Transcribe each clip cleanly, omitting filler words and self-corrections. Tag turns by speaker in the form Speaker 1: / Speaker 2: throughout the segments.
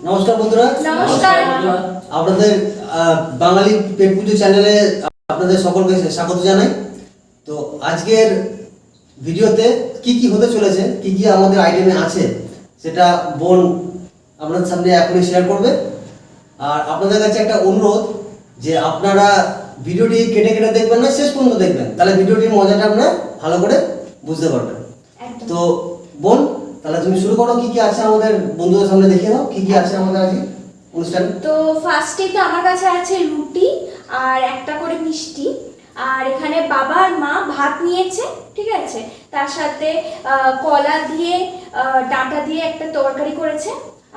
Speaker 1: নমস্কার বন্ধুরা।
Speaker 2: নমস্কার।
Speaker 1: আপনাদের বাঙালি পেট পুজো চ্যানেলে আপনাদের সকলকে স্বাগত জানাই। তো আজকের ভিডিওতে কি কি হতে চলেছে, কি কি আমাদের আইটেমে আছে, সেটা বোন আপনাদের সামনে এখনই শেয়ার করবে। আর আপনাদের কাছে একটা অনুরোধ যে আপনারা ভিডিওটি কেটে কেটে দেখবেন না, শেষ পর্যন্ত দেখবেন, তাহলে ভিডিওটির মজাটা আপনারা ভালো করে বুঝতে পারবেন। তো বোন, তাহলে তুমি শুরু করো, কি কি আছে আমাদের বন্ধুদের সামনে দেখিয়ে দাও কি কি আছে আমাদের আজকে অনুষ্ঠানে।
Speaker 2: তো ফার্স্টে তো আমার কাছে আছে রুটি আর একটা করে মিষ্টি, আর এখানে বাবা আর মা ভাত নিয়েছে, ঠিক আছে, তার সাথে কলা দিয়ে ডাঁটা দিয়ে একটা তরকারি করেছে,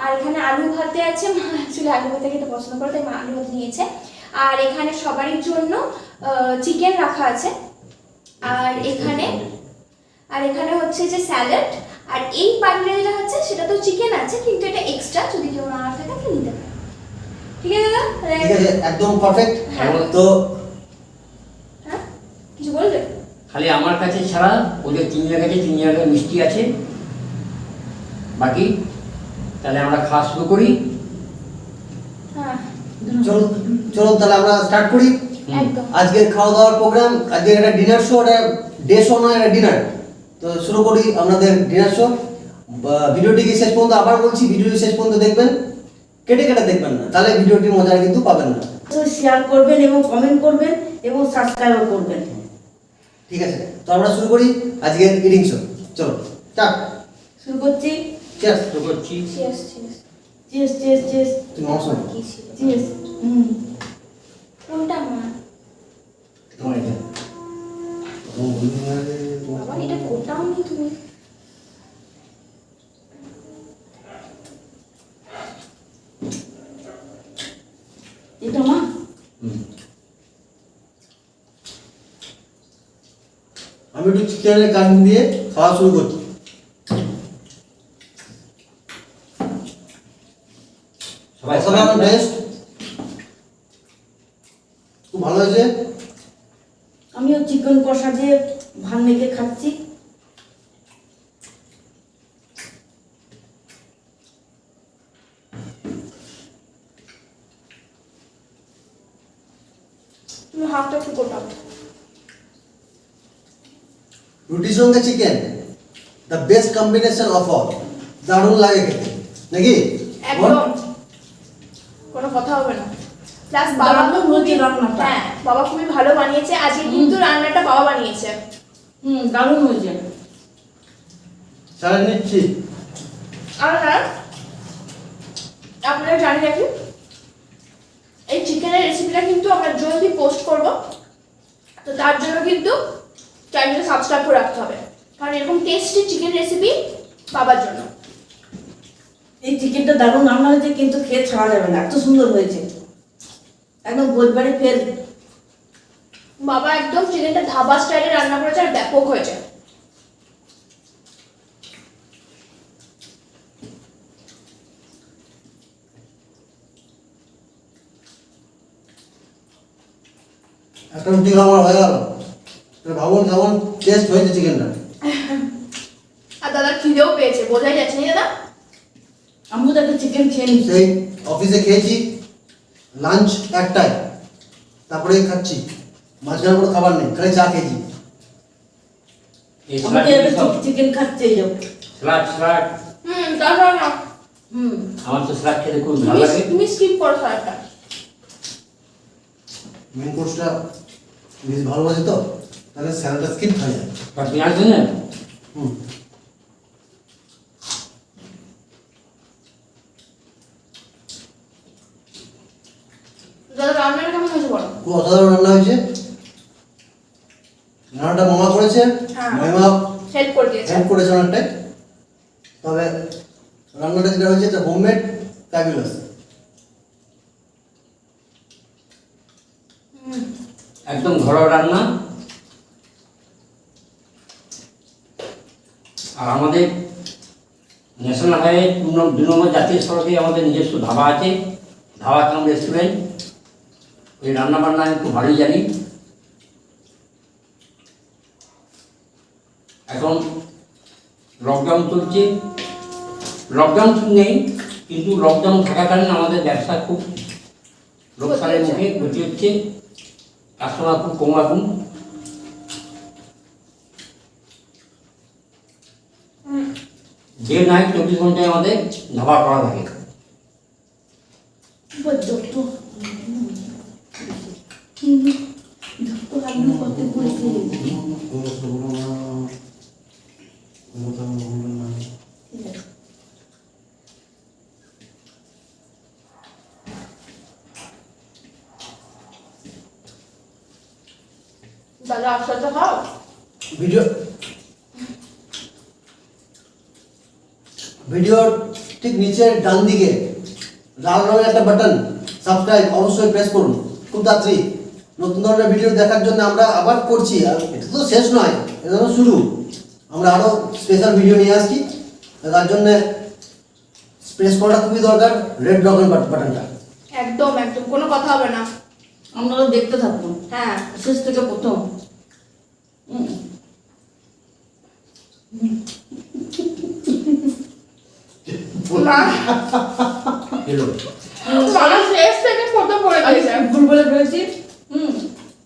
Speaker 2: আর এখানে আলু ভাতে আছে, মা অ্যাকচুয়ালি আলু ভাতে খেতে পছন্দ করে তাই মা আলু ভাত নিয়েছে, আর এখানে সবারই জন্য চিকেন রাখা আছে, আর এখানে হচ্ছে যে স্যালাড, আর এই পানিটা যেটা হচ্ছে সেটা তো চিকেন আছে কিন্তু এটা এক্সট্রা, যদি কেউ না থাকে তাহলে নিতে পারে। ঠিক আছে দাদা?
Speaker 1: ঠিক আছে, একদম পারফেক্ট। তো
Speaker 2: হ্যাঁ, কিছু বলবে?
Speaker 3: খালি আমার কাছে ছাড়া ওদের তিনজনের কাছে মিষ্টি আছে বাকি। তাহলে আমরা খাওয়া শুরু করি।
Speaker 2: হ্যাঁ,
Speaker 1: চলো তাহলে আমরা স্টার্ট করি
Speaker 2: একদম।
Speaker 1: আজকের খাওয়া দাওয়ার প্রোগ্রাম। আজকে একটা ডিনার শো, একটা ডে শো নয়, একটা ডিনার। তো শুরু করি আমাদের ডিনার শো। ভিডিওটিকে শেষ পর্যন্ত, আবার বলছি, ভিডিওটি শেষ পর্যন্ত দেখবেন, কেটে কেটে দেখবেন না, তাহলে ভিডিওটির মজা কিন্তু পাবেন না।
Speaker 4: শেয়ার করবেন এবং কমেন্ট করবেন এবং সাবস্ক্রাইব করবেন।
Speaker 1: ঠিক আছে, তো আমরা শুরু করি আজকের ইটিং শো। চলো স্টার্ট।
Speaker 4: শুরু করছি।
Speaker 1: চিয়ার্স।
Speaker 3: শুরু করছি।
Speaker 2: Cheers cheers.
Speaker 4: Cheers cheers cheers
Speaker 1: তুমি অবশ্যই
Speaker 2: কি ছিল?
Speaker 4: চিয়ার্স।
Speaker 2: কোনটা মা?
Speaker 1: তোমার এটা
Speaker 2: বাবা এটা কোটাও নি তুমি।
Speaker 4: এটা মা
Speaker 1: আমি একটু চিকেনের কান দিয়ে খাওয়া শুরু করছি।
Speaker 3: সবাই
Speaker 1: অসাধারণ টেস্ট, খুব ভালো হয়েছে।
Speaker 4: আমিও চিকেন কষা দিয়ে ভাত মেখে খাচ্ছি।
Speaker 2: তুমি হাতটা একটু কোটাও।
Speaker 1: রুটির সঙ্গে chicken, the best combination of all. দারুণ লাগে খেতে, নাকি?
Speaker 2: একদম কোনো কথা হবে না। প্লাস বাবা তো
Speaker 4: দারুণ হয়েছে রান্নাটা।
Speaker 2: হ্যাঁ, বাবা খুবই ভালো বানিয়েছে আজকে, কিন্তু রান্নাটা বাবা বানিয়েছে।
Speaker 4: দারুণ হয়েছে।
Speaker 1: স্যালাড নিচ্ছি।
Speaker 2: আর হ্যাঁ, আপনারা জানি রাখি, এই চিকেনের রেসিপিটা কিন্তু আমরা জলদি পোস্ট করব, তো তার জন্য কিন্তু চ্যানেলটা সাবস্ক্রাইব করে রাখতে হবে, কারণ এরকম টেস্টি চিকেন রেসিপি পাওয়ার জন্য।
Speaker 4: এই চিকেনটা দারুণ রান্না হয়েছে, কিন্তু খেয়ে ছাড়া যাবে না, এত সুন্দর হয়েছে, একদম বোধবারে ফের।
Speaker 2: বাবা একদম চিকেনটা ধাবা স্টাইলে রান্না করেছে আর ব্যাপক হয়েছে।
Speaker 1: একটা রুটি খাওয়া হয়ে গেল। ভাবুন কেমন টেস্ট হয়েছে চিকেনটা।
Speaker 2: আর দাদা খিদেও পেয়েছে, বোঝাই যাচ্ছে না দাদা?
Speaker 4: আমিও তো একটা চিকেন খেয়ে নিচ্ছি।
Speaker 1: সেই অফিসে খেয়েছি লাঞ্চ একটায়, তারপরে খাচ্ছি, মাঝখানে কোনো খাবার নেই, খালি চা খেয়েছি।
Speaker 3: এই
Speaker 4: আমাকে
Speaker 3: স্যালাড
Speaker 4: চিকেন খাচ্ছে এই যাও।
Speaker 3: স্যালাড
Speaker 2: তারপর না,
Speaker 3: আমার তো স্যালাড খেতে খুব ভালো লাগে।
Speaker 2: তুমি স্কিপ করো স্যালাডটা।
Speaker 1: মেন কোর্সটা বেশ ভালোবাসে, তো তাহলে স্যালাডটা স্কিপ হয়ে যায়।
Speaker 3: আর পেঁয়াজ দেন না?
Speaker 1: হুম,
Speaker 2: দাদা রান্নাটা কেমন হয়েছে বলো?
Speaker 1: খুব অসাধারণ রান্না হয়েছে। রান্নাটা মামা করেছে,
Speaker 2: হ্যাঁ।
Speaker 1: মামা
Speaker 2: হেল্প করে দিয়েছে।
Speaker 1: হেল্প করেছে অনেকটাই। তবে রান্নাটা যেটা হয়েছে এটা হোমমেড, ফ্যাবুলাস।
Speaker 3: একদম ঘরোয়া রান্না। আর আমাদের ন্যাশনাল হাইওয়ে 2 নম্বর জাতীয় সড়কে আমাদের নিজস্ব ধাবা আছে, ধাবা কাম রেস্টুরেন্ট। ওই রান্না বান্না আমি খুব ভালোই জানি। এখন লকডাউন চলছে, লকডাউন নেই কিন্তু লকডাউন থাকাকালীন আমাদের ব্যবসা খুব লোকসানের মুখে ক্ষতি হচ্ছে, কাস্টমার খুব কম এখন। যে নাই 24 ঘন্টায় আমাদের ধাবা করা থাকে।
Speaker 2: দাদা একসাথে খাও।
Speaker 1: ভিডিওর ঠিক নিচের ডান দিকে লাল রঙের একটা বাটন সাবস্ক্রাইব অবশ্যই প্রেস করুন। খুব তাড়াতাড়ি নতুন ধরনের ভিডিও দেখার জন্য আমরা আবার করছি, আর এটা তো শেষ নয়, এটা তো শুরু। আমরা আরও স্পেশাল ভিডিও নিয়ে আসছি, তার জন্য প্রেস করাটা খুবই দরকার, রেড রঙের বাটনটা।
Speaker 2: একদম একদম কোনো কথা হবে না,
Speaker 4: আপনারা দেখতে থাকুন
Speaker 2: হ্যাঁ
Speaker 4: শেষ থেকে প্রথম।
Speaker 2: মা
Speaker 3: এলো
Speaker 2: বাবা শেষ থেকে ফটো পড়ে
Speaker 4: আমি
Speaker 2: দিয়েছে।
Speaker 4: ভুল বলে ফেলেছি।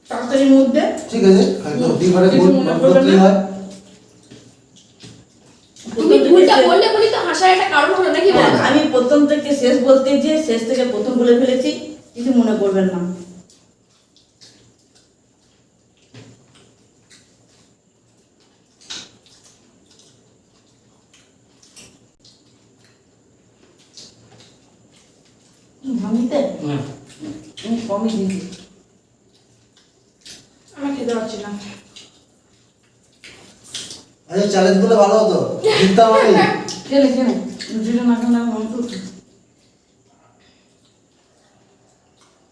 Speaker 4: তাড়াতাড়ির মধ্যে
Speaker 1: ঠিক আছে, খালি তো হতেই পারে,
Speaker 4: কিছু
Speaker 1: ভুল
Speaker 4: মনে করবেন
Speaker 1: করতেই
Speaker 4: না।
Speaker 1: হয়।
Speaker 2: তুমি ভুলটা বললে বলি তো হাসার একটা কারণ হলো নাকি বল।
Speaker 4: হ্যাঁ, আমি প্রথম থেকে শেষ বলতে যে শেষ থেকে প্রথম বলে ফেলেছি, কিছু মনে করবেন না। ভাবিতে আমি কমই দিয়েছি।
Speaker 2: আমি খেতে পারছি না।
Speaker 1: আচ্ছা, চ্যালেঞ্জগুলো ভালো হতো, জিততাম আমি।
Speaker 4: খেলে খেলে রুটিটা না খেলে আমার মন করছে।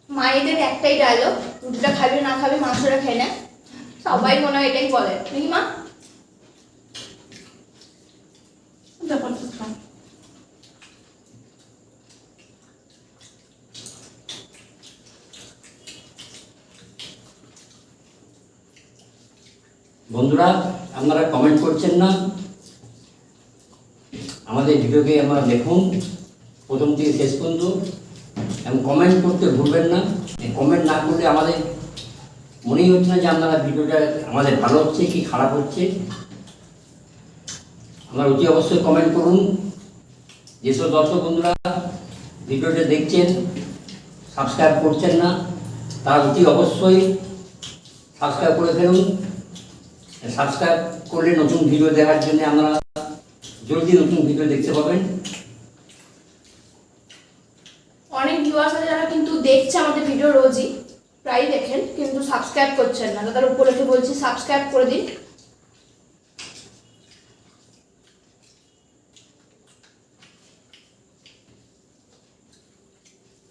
Speaker 2: মায়েদের একটাই ডায়লগ, রুটিটা খাবি না খাবি মাংসটা খেয়ে নে। সবাই মনে হয় এটাই বলে নাকি মা?
Speaker 4: ব্যাপারটা খাও।
Speaker 3: বন্ধুরা, আপনারা কমেন্ট করছেন না, আমাদের ভিডিওকে আপনারা দেখুন প্রথম থেকে শেষ পর্যন্ত, এবং কমেন্ট করতে ভুলবেন না। কমেন্ট না করলে আমাদের মনেই হচ্ছে না যে আপনারা ভিডিওটা আমাদের ভালো হচ্ছে কি খারাপ হচ্ছে। আপনারা অতি অবশ্যই কমেন্ট করুন। যেসব দর্শক বন্ধুরা ভিডিওটা দেখছেন সাবস্ক্রাইব করছেন না, তারা অতি অবশ্যই সাবস্ক্রাইব করে ফেলুন। সাবস্ক্রাইব করলে নতুন ভিডিও দেখার জন্য আপনারা জলদি নতুন ভিডিও দেখতে পাবেন।
Speaker 2: অনেক ভিউয়ার্স আছে যারা কিন্তু দেখছে আমাদের ভিডিও রোজই, প্রায়ই দেখেন, কিন্তু সাবস্ক্রাইব করছেন না। তাদের উপলক্ষে বলছি সাবস্ক্রাইব করে দিন।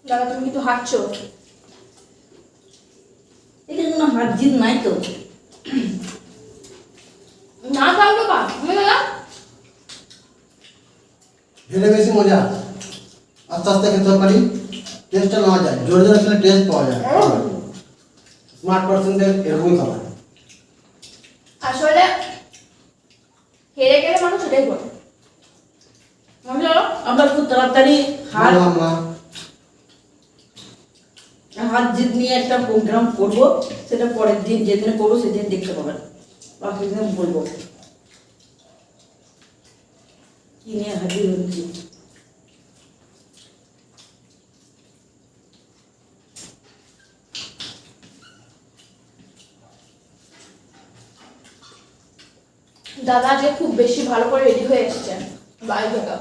Speaker 2: দাদা তুমি কিন্তু হাঁটছো।
Speaker 4: এটা কোনো হাত জিত নাই তো।
Speaker 2: না থাকলো বা তুমি দাদা
Speaker 1: এটা বেশি মজা, আস্তে আস্তে খেতে পারি, টেস্টটা নেওয়া যায়, জোরে জোরে খেলে টেস্ট পাওয়া যায়। স্মার্ট পার্সনদের এরকমই খাবার।
Speaker 2: আসলে হেরে গেলে মানুষ এটাই করে। বুঝলো?
Speaker 4: আমরা খুব তাড়াতাড়ি হাত
Speaker 1: মা
Speaker 4: হাত জিত নিয়ে একটা প্রোগ্রাম করব, সেটা পরের দিন যেদিন করবো সেদিন দেখতে পাবেন, বাকি দিন বলবো কি নিয়ে হাজির হচ্ছি।
Speaker 2: দাদা যে খুব বেশি ভালো করে রেডি হয়ে এসেছেন বাড়ি থেকে।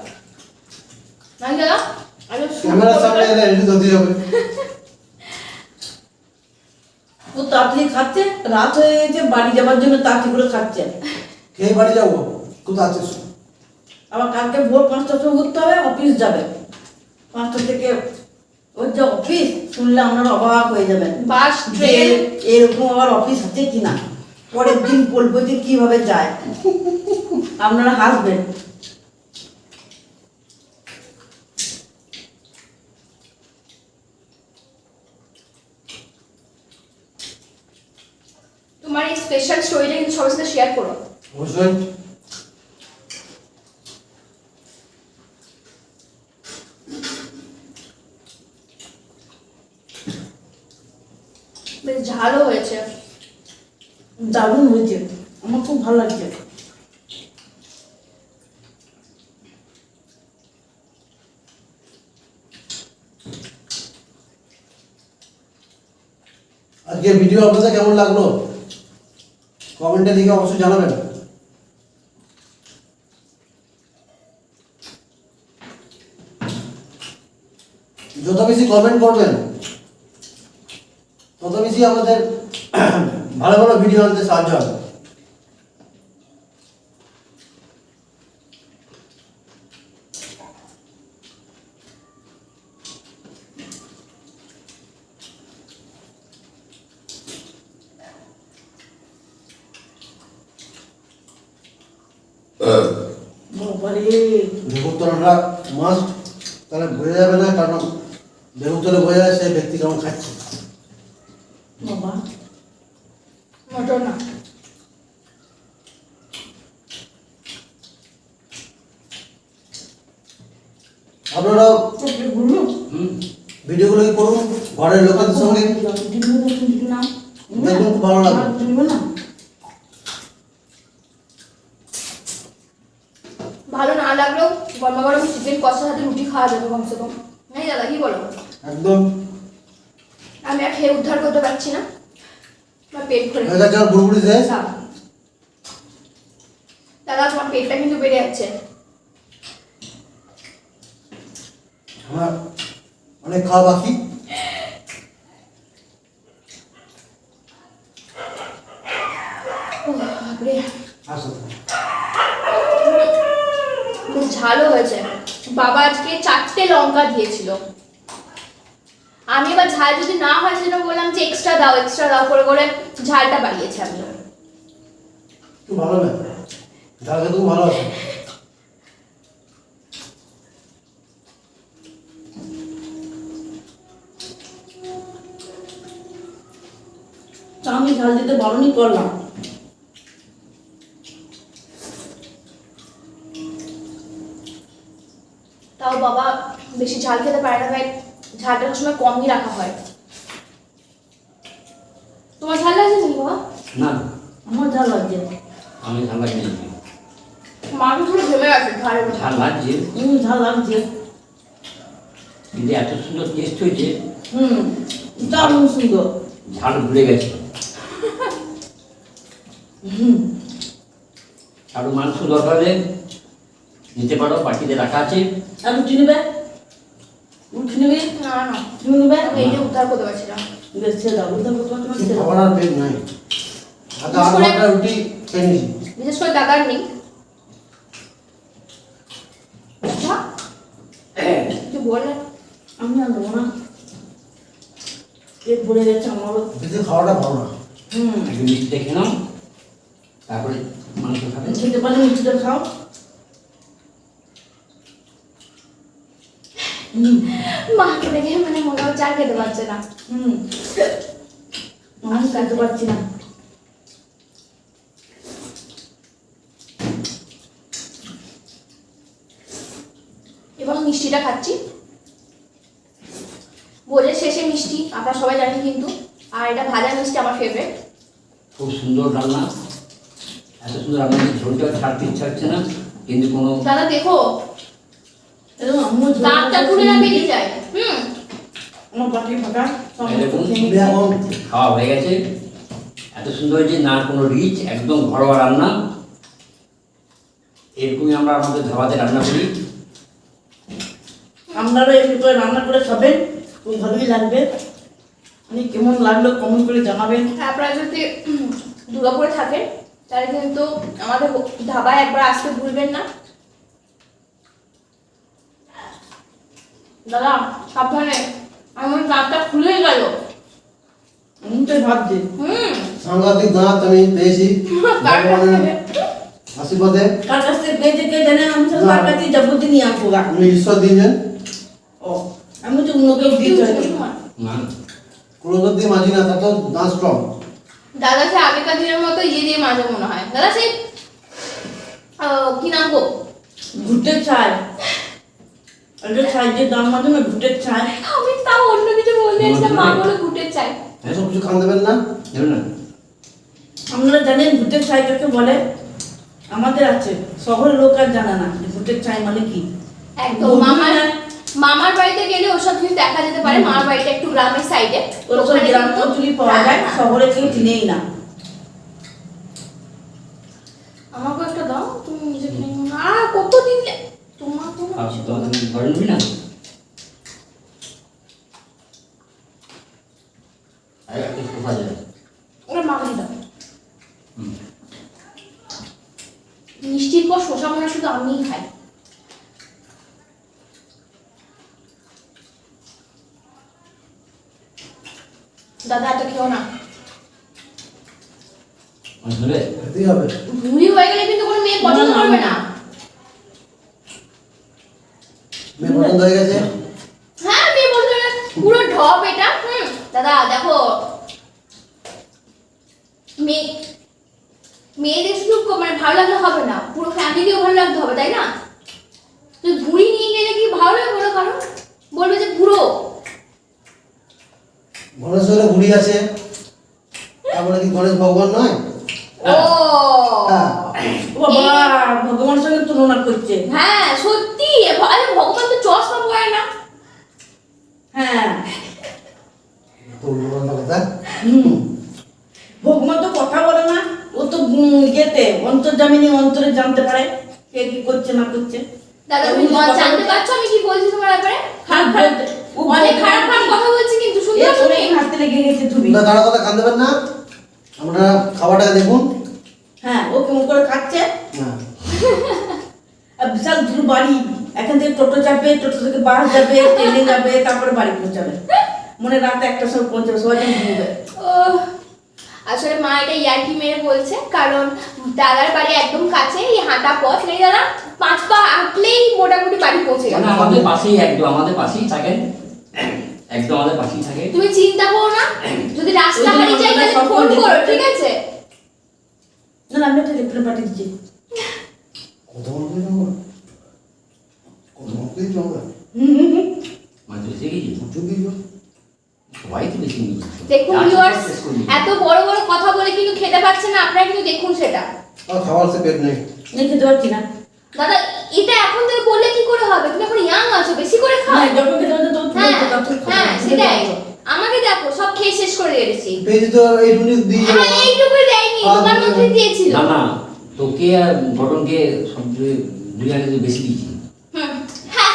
Speaker 2: মানে দাদা আমি
Speaker 1: ক্যামেরার সামনে এলে রেডি হতে হবে।
Speaker 4: ও তাড়াতাড়ি খাচ্ছে, রাত হয়ে গেছে, বাড়ি যাবার জন্য তাড়াতাড়ি করে খাচ্ছে।
Speaker 1: খেয়ে বাড়ি যাবো, কোথাও আছিস?
Speaker 4: আবার কালকে ভোর 5টার সময় উঠতে হবে, অফিস যাবে। 5টা থেকে ওর যে অফিস শুনলে আপনারা অবাক হয়ে যাবেন,
Speaker 2: বাস
Speaker 4: যে
Speaker 2: ট্রেন
Speaker 4: এরকম আবার অফিস আছে কিনা। পরের দিন বলবো যে কিভাবে যায়, আপনারা হাসবেন।
Speaker 2: তোমার এই স্পেশাল স্টোরিটা কিন্তু সবার সাথে শেয়ার করো।
Speaker 1: অবশ্যই।
Speaker 2: ঝালও হয়েছে।
Speaker 4: দারুণ হয়েছে, আমার খুব ভালো লাগছে।
Speaker 1: আজকে ভিডিও আপনাদের কেমন লাগলো কমেন্টে লিখে অবশ্যই জানাবেন। যত বেশি কমেন্ট করবেন তত বেশি আমাদের ভালো ভালো ভিডিও আনতে সাহায্য হবে।
Speaker 4: বাবারে,
Speaker 1: বেগুন তলাটা মাস্ট, তাহলে বোঝা যাবে না, কারণ বেগুন তলে বোঝা যায় সেই ব্যক্তি কেমন খাচ্ছে।
Speaker 4: বাবা
Speaker 2: মটর না।
Speaker 1: আপনারাও
Speaker 4: গুলো
Speaker 1: ভিডিওগুলো করুন ঘরের লোকের সঙ্গে, দেখুন খুব ভালো লাগবে।
Speaker 4: না
Speaker 2: ভালো না লাগলেও গরমা গরম চিকেন কষার সাথে রুটি খাওয়া যাবে কমসে কম। নাই দাদা, কি বলো?
Speaker 1: একদম
Speaker 2: আমি আর খেয়ে উদ্ধার করতে পারছি না, আমার পেট ভরে
Speaker 1: হয়ে গেছে আমার বুড়বুড়ি শেষ।
Speaker 2: দাদা তোমার পেটটা কিন্তু বেড়ে যাচ্ছে।
Speaker 1: আমার অনেক খাওয়া বাকি।
Speaker 2: বাপরে,
Speaker 1: আসুন
Speaker 2: খুব ঝালও হয়েছে। বাবা আজকে 4টে লঙ্কা দিয়েছিল। আমি এবার ঝাল যদি না হয় সেটা বললাম যে এক্সট্রা দাও করে করে ঝালটা বাড়িয়েছে। আমি
Speaker 1: খুব ভালো না, ঝাল খেতে খুব ভালো আছে।
Speaker 4: আমি ঝাল দিতে বারণই করলাম।
Speaker 2: তাও বাবা বেশি ঝাল খেতে পারে না, তাই ঝালটা সময় কমই রাখা হয়। তোমার ঝাল লাগছে নাকি বাবা?
Speaker 3: না,
Speaker 4: আমার ঝাল লাগছে।
Speaker 3: আমি ঝাল লাগছে না।
Speaker 2: মানুষ পুরো ঘেমে গেছে ঝালের মধ্যে।
Speaker 3: ঝাল লাগছে,
Speaker 4: ঝাল লাগছে।
Speaker 3: কিন্তু এত সুন্দর টেস্ট হয়েছে,
Speaker 4: দারুণ সুন্দর।
Speaker 3: ঝাল ভুলে গেছে। আরো মাংস দরকার হলে নিতে পারো, পাখিতে রাখা আছে।
Speaker 4: আর রুটি নেবে? রুটি নেবে?
Speaker 2: না না,
Speaker 4: তুমি নেবে?
Speaker 2: আমি এই যে উদ্ধার করতে পারছিলাম।
Speaker 4: বেশ ছেড়ে দাও, উদ্ধার করতে পারছো না, ছেড়ে দাও।
Speaker 1: খাবার আর পেট নাই, আধা ঘন্টা রুটি খেয়ে নিয়েছি।
Speaker 2: বিশেষ করে দাদার নেই। আচ্ছা, কিছু বললেন?
Speaker 4: আমি আর দেবো না, পেট ভরে গেছে আমারও।
Speaker 1: বেশি খাওয়াটা ভালো না।
Speaker 3: আগে মিষ্টি দেখে নাও, তারপরে মাংস খাবে।
Speaker 4: খেতে পারলে মিষ্টিটা খাও।
Speaker 2: মাকে দেখে মানে মনে হচ্ছে আর খেতে পারছে না।
Speaker 4: আমি খেতে পারছি না।
Speaker 2: এবং মিষ্টিটা খাচ্ছি। ভোজের শেষে মিষ্টি আপনারা সবাই জানেন কিন্তু, আর এটা ভাজা মিষ্টি আমার ফেভারিট।
Speaker 3: খুব সুন্দর রান্না, এত সুন্দর রান্না যে ঝোলটা ছাড়তে ইচ্ছা হচ্ছে না, কিন্তু কোনো
Speaker 2: দাদা দেখো
Speaker 4: এরকম আম্মু
Speaker 2: দাঁতটা খুলে না বেরিয়ে যায়।
Speaker 4: আমার পাটি ফাঁকা।
Speaker 3: এরকম
Speaker 1: তুমি এখন
Speaker 3: খাওয়া হয়ে গেছে। এত সুন্দর যে না কোনো রিচ, একদম ঘরোয়া রান্না। এরকমই আমরা আমাদের ধাবাতে রান্না করি।
Speaker 4: আপনারা এমনি করে রান্না করে খাবেন, খুব ভালোই লাগবে। মানে কেমন লাগলো কমেন্ট করে জানাবেন।
Speaker 2: আপনারা যদি দুর্গাপুরে থাকেন তাহলে কিন্তু আমাদের ধাবায় একবার আসতে ভুলবেন না। দাদা সাবধানে, আমার দাঁতটা খুলে গেল।
Speaker 4: এমনটাই ভাবছি।
Speaker 1: সাংঘাতিক দাঁত আমি পেয়েছি ভগবানের আশীর্বাদে।
Speaker 4: কার কাছ থেকে পেয়েছে কে জানে, আমি তো তার কাছে যাবতীয় নিয়ে আসবো গা।
Speaker 1: আমি ঈশ্বর দিয়েছেন,
Speaker 4: ও আমি তো অন্যকেও দিতে হয়তো।
Speaker 3: না,
Speaker 1: কোনো দিয়ে মাঝি না, তার তো দাঁত স্ট্রং।
Speaker 2: দাদা সে আগেকার দিনের মতো ইয়ে দিয়ে মাঝে মনে হয়। দাদা সেই কি নাম গো,
Speaker 4: ঘুটের ছাই। একটা ছাই যে দাম মাঝে না, ঘুটের ছাই।
Speaker 2: আমি তাও অন্য কিছু বলতে এসেছিলাম, মা বলে ঘুটে চাই।
Speaker 1: এসব কিছু খান দেবেন না।
Speaker 3: দেবেন না?
Speaker 4: আপনারা জানেন ভূতের ছাই কাকে বলে? আমাদের আছে, শহরের লোক আর জানে না যে ভূতের ছাই মানে কি।
Speaker 2: একদম মামার বাড়িতে গেলে ওসব কিছু দেখা যেতে পারে। মামার বাড়িটা একটু গ্রামের সাইডে,
Speaker 4: ওরকম গ্রাম অঞ্চলই পাওয়া যায়, শহরে কেউ চিনেই না।
Speaker 2: আমাকে একটা দাও, তুমি নিজে খেয়ে নিও না। আর কত দিলে তোমার তো
Speaker 3: ঘরে নিবি না? একটু শোভা যায়।
Speaker 2: ওরা মামাই দাও। মিষ্টির পর শোষা মনে শুধু আমিই খাই। দাদা এত খেও না,
Speaker 3: আসলে
Speaker 1: খেতেই হবে।
Speaker 2: বুড়ি হয়ে গেলে কিন্তু কোনো মেয়ে পছন্দ করবে না।
Speaker 1: মেয়ে পছন্দ হয়ে গেছে।
Speaker 2: হ্যাঁ মেয়ে পছন্দ করে, পুরো ঢপ এটা। দাদা দেখো, মেয়েদের শুধু মানে ভালো লাগলে হবে না, পুরো ফ্যামিলিও ভালো লাগতে হবে, তাই না? তুই বুড়ি নিয়ে গেলে কি ভালো লাগবে বলো? কারণ বলবে যে বুড়ো।
Speaker 1: গণেশের ঘুড়ি আছে, তারপরে কি গণেশ ভগবান নয়?
Speaker 2: ও
Speaker 1: হ্যাঁ।
Speaker 4: বাবা ভগবানের সঙ্গে তুলনা করছে।
Speaker 2: হ্যাঁ সত্যি, আরে ভগবান তো চশমা পরে না।
Speaker 4: হ্যাঁ
Speaker 1: তো উল্টো কথা।
Speaker 4: ভগবান তো কথা বলে না, ও তো ইয়েতে অন্তর্জামিনী অন্তরে জানতে পারে কে কি করছে না করছে।
Speaker 2: দাদা তুমি জানতে পারছো আমি কি বলছি তোমার ব্যাপারে? খারাপ খারাপ অনেক খারাপ খারাপ কথা বলছি, কিন্তু শুনতে পাচ্ছ তুমি?
Speaker 4: হাতে লেগে গেছে তুমি।
Speaker 1: না তারা কথা খান দেবেন না। আপনারা খাবারটাকে দেখুন।
Speaker 4: হ্যাঁ ও কেমন করে খাচ্ছে।
Speaker 1: হ্যাঁ।
Speaker 4: আর বিশাল দূর বাড়ি, এখান থেকে টোটো যাবে, টোটো থেকে বাস যাবে, ট্রেনে যাবে, তারপরে বাড়ি পৌঁছাবে। মনে রাত 1টার সময় পৌঁছাবে, সবাই ঘুমবে।
Speaker 2: ও আসলে মা এটা ইয়ার্কি মেরে বলছে, কারণ দাদার বাড়ি একদম কাছে, এই হাঁটা পথ নেই দাদা, 5 পা হাঁটলেই মোটামুটি বাড়ি পৌঁছে
Speaker 3: মানে
Speaker 2: যাবে।
Speaker 3: আমাদের পাশেই, একদম আমাদের পাশেই থাকেন, একদম আমাদের পাশেই থাকে।
Speaker 2: তুমি চিন্তা করো না, যদি রাস্তা
Speaker 4: ওই জন্য
Speaker 2: হারিয়ে যায় তাহলে
Speaker 4: সব
Speaker 2: ফোন
Speaker 4: দেখতে
Speaker 2: করো,
Speaker 4: পাবে।
Speaker 2: ঠিক আছে?
Speaker 4: না না, আমি একটা রিপ্লাই পাঠিয়ে দিচ্ছি।
Speaker 1: কত মনে জমা, কত মনে জমা,
Speaker 3: মানে তুই শিখে গেছিস?
Speaker 1: প্রচুর দিন।
Speaker 3: সবাই তো বেশি নিয়ে
Speaker 2: দেখুন ভিউয়ার্স, এত বড় বড় কথা বলে কিন্তু খেতে পাচ্ছে না, আপনারা কিন্তু দেখুন সেটা।
Speaker 1: আর খাওয়ার সে পেট নেই।
Speaker 4: আমি খেতে পারছি না।
Speaker 2: দাদা এটা এখন থেকে বললে কি করে হবে? তুমি এখন ইয়াং আছো, বেশি করে খাও।
Speaker 4: হ্যাঁ যখন খেতে পারছো তখন
Speaker 2: হ্যাঁ
Speaker 4: তখন খাবো।
Speaker 2: হ্যাঁ সেটাই। আমাকে দেখো সব খেয়ে শেষ করে দিয়েছি।
Speaker 1: পেয়েছি তো এইটুকু দিয়ে
Speaker 2: হ্যাঁ এইটুকুই দেয়নি, তোমার মধ্যে দিয়েছিল।
Speaker 3: না না, তোকে আর ঘটনকে সব বিরিয়ানি বেশি দিয়েছি।
Speaker 2: হ্যাঁ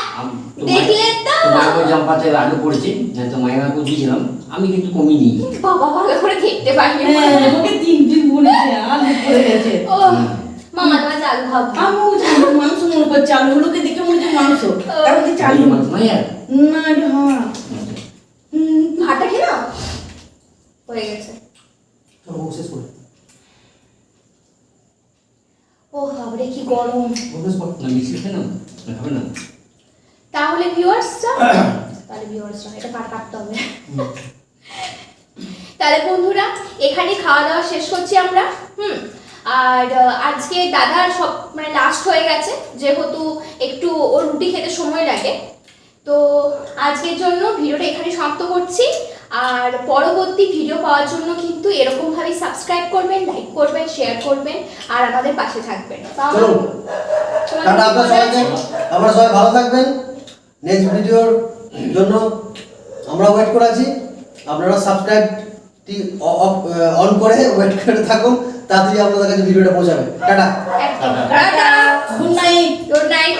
Speaker 2: দেখলে তো,
Speaker 3: তোমার জাম্পাতে আলু পড়েছে, না তো মায়ের দিয়েছিলাম, আমি কিন্তু কমিনি।
Speaker 2: বাবা ভালো করে দেখতে পাইনি।
Speaker 4: হ্যাঁ ওকে 3 দিন বলেছে আলু পড়ে গেছে।
Speaker 2: ও মামা তোমার চালু খাবো।
Speaker 4: আমি মাংস মনে করছি, আলুগুলোকে দেখে মনে হচ্ছে মাংস, তারপর কি চালু
Speaker 3: মাংস নাই আর?
Speaker 4: না রে হ্যাঁ।
Speaker 2: ভাতটা খেয়ে নাও, হয়ে গেছে।
Speaker 1: চলো শেষ করে।
Speaker 2: ও বাবারে কি গরম।
Speaker 1: শেষ কর।
Speaker 3: না মিষ্টি খেয়ে নাও, না খাবে না?
Speaker 2: তাহলে ভিউয়ার্সরা, এটা কাটতে হবে। তাহলে বন্ধুরা এখানে খাওয়া দাওয়া শেষ করছি আমরা। আর আজকে দাদার সব মানে লাস্ট হয়ে গেছে, যেহেতু একটু ওর রুটি খেতে সময় লাগে, তো আজকের জন্য ভিডিওটা এখানে সমাপ্ত করছি। আর পরবর্তী ভিডিও পাওয়ার জন্য কিন্তু এরকমভাবে সাবস্ক্রাইব করবেন, লাইক করবেন, শেয়ার করবেন আর আমাদের পাশে থাকবেন।
Speaker 1: চলো টাটা আপনারা সবাইকে, আপনারা সবাই ভালো থাকবেন। নেক্সট ভিডিওর জন্য আমরা ওয়েট করে আছি। আপনারা সাবস্ক্রাইবটি অন করে ওয়েট করে থাকুন, তাড়াতাড়ি আপনাদের কাছে ভিডিওটা পৌঁছাবে। টাটা।
Speaker 2: একদম
Speaker 4: tata, good night.
Speaker 2: Good night.